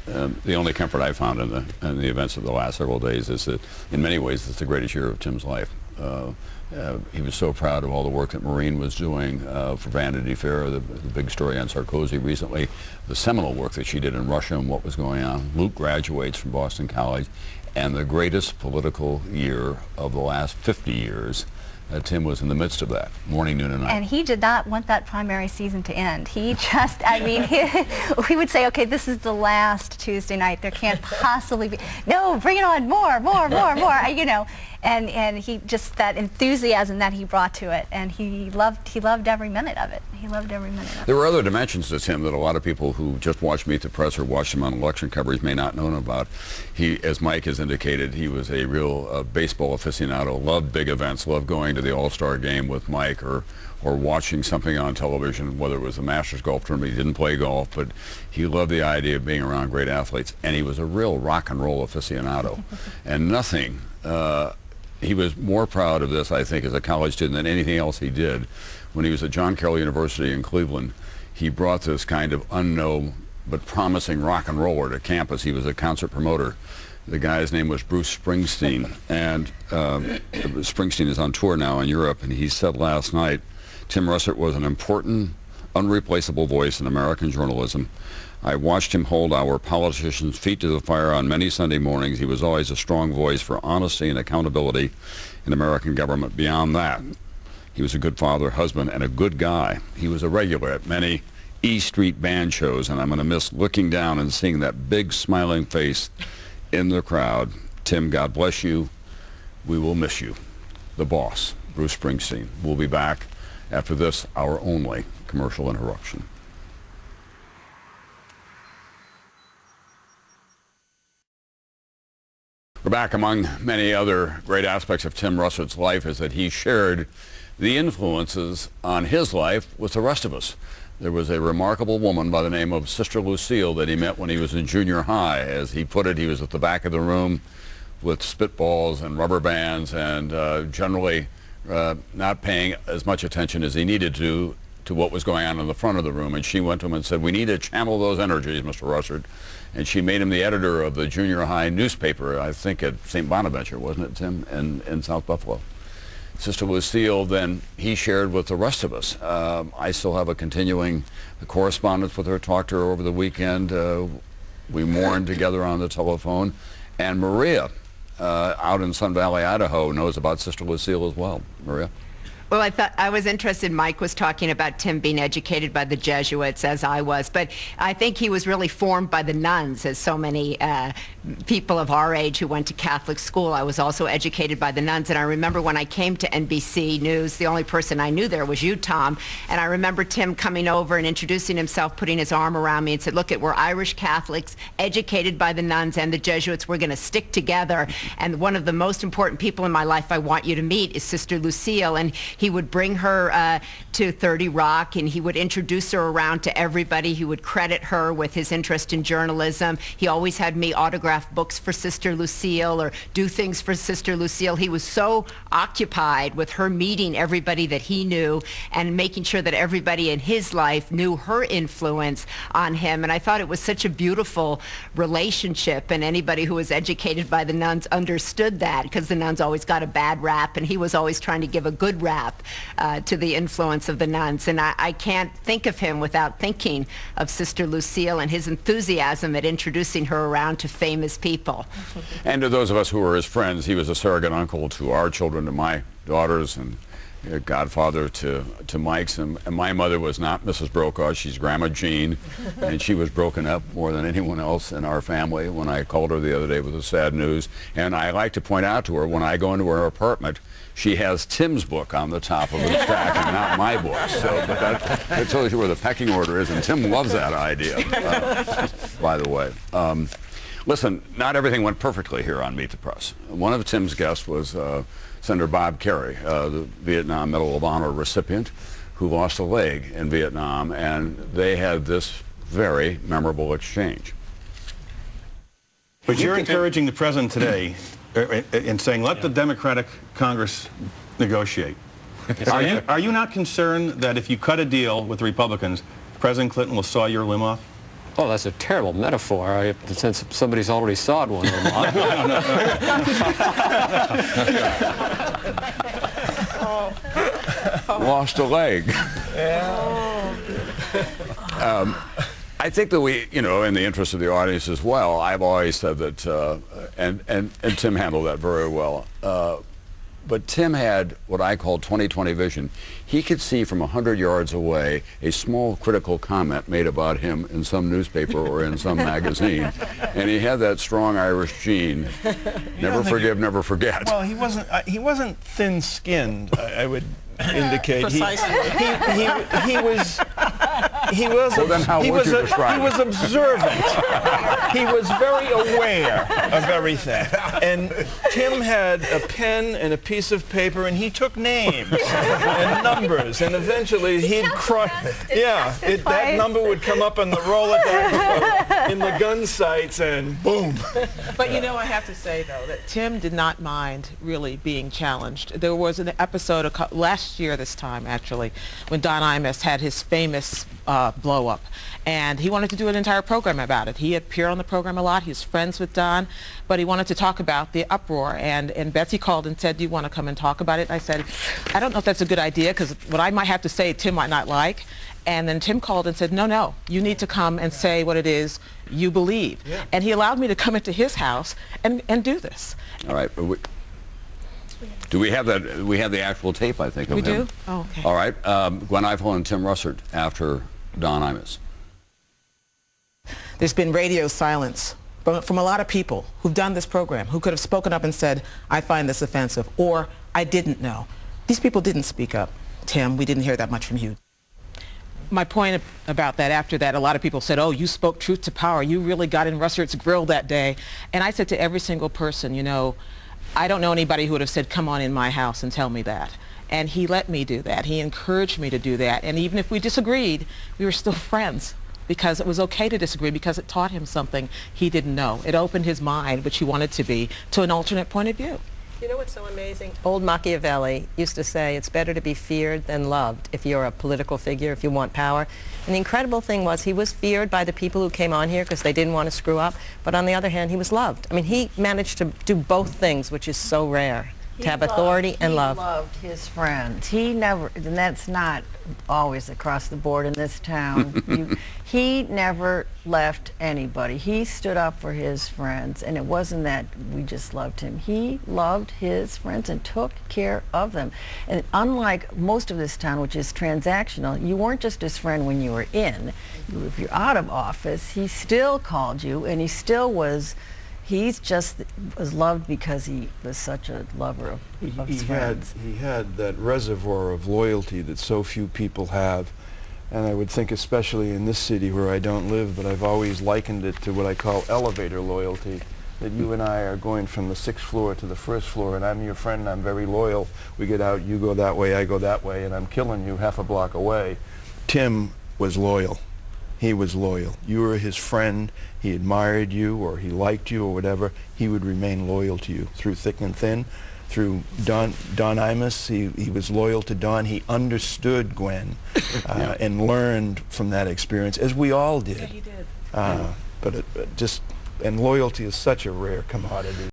the only comfort I found in the events of the last several days is that in many ways it's the greatest year of Tim's life. He was so proud of all the work that Maureen was doing for Vanity Fair, the big story on Sarkozy recently, the seminal work that she did in Russia and what was going on. Luke graduates from Boston College, and the greatest political year of the last 50 years. Tim was in the midst of that, morning, noon, and night. And he did not want that primary season to end. He just, I mean, we would say, okay, this is the last Tuesday night. There can't possibly be, no, bring it on, more, you know. And he just, that enthusiasm that he brought to it, and he loved every minute of it. He loved every minute of it. There were other dimensions to Tim that a lot of people who just watched Meet the Press or watched him on election coverage may not know about. He, as Mike has indicated, he was a real baseball aficionado, loved big events, loved going to the All-Star game with Mike or watching something on television, whether it was the Masters golf tournament. He didn't play golf, but he loved the idea of being around great athletes, and he was a real rock and roll aficionado. And nothing, he was more proud of this, I think, as a college student than anything else he did. When he was at John Carroll University in Cleveland, he brought this kind of unknown but promising rock and roller to campus. He was a concert promoter. The guy's name was Bruce Springsteen, and Springsteen is on tour now in Europe, and he said last night, Tim Russert was an important, unreplaceable voice in American journalism. I watched him hold our politicians' feet to the fire on many Sunday mornings. He was always a strong voice for honesty and accountability in American government. Beyond that, he was a good father, husband, and a good guy. He was a regular at many E Street band shows, and I'm going to miss looking down and seeing that big smiling face in the crowd. Tim, God bless you. We will miss you. The boss, Bruce Springsteen. We'll be back after this, our only commercial interruption. We're back. Among many other great aspects of Tim Russert's life is that he shared the influences on his life with the rest of us. There was a remarkable woman by the name of Sister Lucille that he met when he was in junior high. As he put it, he was at the back of the room with spitballs and rubber bands and generally not paying as much attention as he needed to what was going on in the front of the room. And she went to him and said, "We need to channel those energies, Mr. Russert." And she made him the editor of the junior high newspaper, I think at St. Bonaventure, wasn't it, Tim, in South Buffalo. Sister Lucille, then he shared with the rest of us. I still have a continuing correspondence with her, talked to her over the weekend. We mourned together on the telephone. And Maria, out in Sun Valley, Idaho, knows about Sister Lucille as well. Maria? Well, I was interested. Mike was talking about Tim being educated by the Jesuits, as I was, but I think he was really formed by the nuns, as so many people of our age who went to Catholic school. I was also educated by the nuns, and I remember when I came to NBC News, the only person I knew there was you, Tom, and I remember Tim coming over and introducing himself, putting his arm around me and said, "Look, we're Irish Catholics, educated by the nuns and the Jesuits. We're going to stick together, and one of the most important people in my life I want you to meet is Sister Lucille." And he would bring her to 30 Rock, and he would introduce her around to everybody. He would credit her with his interest in journalism. He always had me autograph books for Sister Lucille or do things for Sister Lucille. He was so occupied with her meeting everybody that he knew and making sure that everybody in his life knew her influence on him. And I thought it was such a beautiful relationship, and anybody who was educated by the nuns understood that, because the nuns always got a bad rap, and he was always trying to give a good rap to the influence of the nuns. And I can't think of him without thinking of Sister Lucille and his enthusiasm at introducing her around to famous people. And to those of us who were his friends, he was a surrogate uncle to our children, to my daughters, and godfather to Mike's. And my mother was not Mrs. Brokaw, she's Grandma Jean, and she was broken up more than anyone else in our family when I called her the other day with the sad news. And I like to point out to her, when I go into her apartment, she has Tim's book on the top of the stack and not my book. So, but that tells you where the pecking order is, and Tim loves that idea, by the way. Listen, not everything went perfectly here on Meet the Press. One of Tim's guests was Senator Bob Kerrey, the Vietnam Medal of Honor recipient, who lost a leg in Vietnam, and they had this very memorable exchange. But you're encouraging the president today in saying, let the Democratic Congress negotiate. Are you not concerned that if you cut a deal with the Republicans, President Clinton will saw your limb off? Oh, that's a terrible metaphor. Since somebody's already sawed one of them off. Lost a leg. I think that we, you know, in the interest of the audience as well, I've always said that, and Tim handled that very well. But Tim had what I call 20/20 vision. He could see from 100 yards away a small critical comment made about him in some newspaper or in some magazine. And he had that strong Irish gene. Never forgive, never forget. Well, he wasn't thin-skinned, I would indicate. Precisely. He was Well, then how would you describe he was observant. He was very aware of everything. And Tim had a pen and a piece of paper, and he took names and numbers, and eventually he'd cry. Yeah, that number would come up on the Rolodex in the gun sights, and boom. But you know, I have to say, though, that Tim did not mind really being challenged. There was an episode last year, this time actually, when Don Imus had his famous blow up, and he wanted to do an entire program about it. He appeared on the program a lot. He's friends with Don, but he wanted to talk about the uproar, and Betsy called and said, do you want to come and talk about it? I said, I don't know if that's a good idea, because what I might have to say Tim might not like. And then Tim called and said, no, you need to come and say what it is you believe. Yeah. And he allowed me to come into his house and do this. All right. Do we have that? We have the actual tape, I think, of him. We do? Oh, okay. All right. Gwen Ifill and Tim Russert after Don Imus. There's been radio silence from a lot of people who've done this program, who could have spoken up and said, I find this offensive, or I didn't know. These people didn't speak up. Tim, we didn't hear that much from you. My point about that, after that, a lot of people said, oh, you spoke truth to power. You really got in Russert's grill that day. And I said to every single person, you know, I don't know anybody who would have said, come on in my house and tell me that. And he let me do that. He encouraged me to do that. And even if we disagreed, we were still friends, because it was okay to disagree, because it taught him something he didn't know. It opened his mind, which he wanted to be, to an alternate point of view. You know what's so amazing? Old Machiavelli used to say it's better to be feared than loved if you're a political figure, if you want power. And the incredible thing was he was feared by the people who came on here because they didn't want to screw up. But on the other hand, he was loved. I mean, he managed to do both things, which is so rare, to have authority and love. He loved his friends. He never, and that's not always across the board in this town. He never left anybody. He stood up for his friends, and it wasn't that we just loved him. He loved his friends and took care of them. And unlike most of this town, which is transactional, you weren't just his friend when you were in. If you're out of office, he still called you, and he still was. He's just was loved because he was such a lover of his friends. He had that reservoir of loyalty that so few people have. And I would think, especially in this city where I don't live, but I've always likened it to what I call elevator loyalty. That you and I are going from the 6th floor to the 1st floor, and I'm your friend, and I'm very loyal. We get out, you go that way, I go that way, and I'm killing you half a block away. Tim was loyal. He was loyal. You were his friend. He admired you, or he liked you, or whatever. He would remain loyal to you through thick and thin. Through Don Imus, he was loyal to Don. He understood Gwen and learned from that experience, as we all did. Yeah, he did. But and loyalty is such a rare commodity.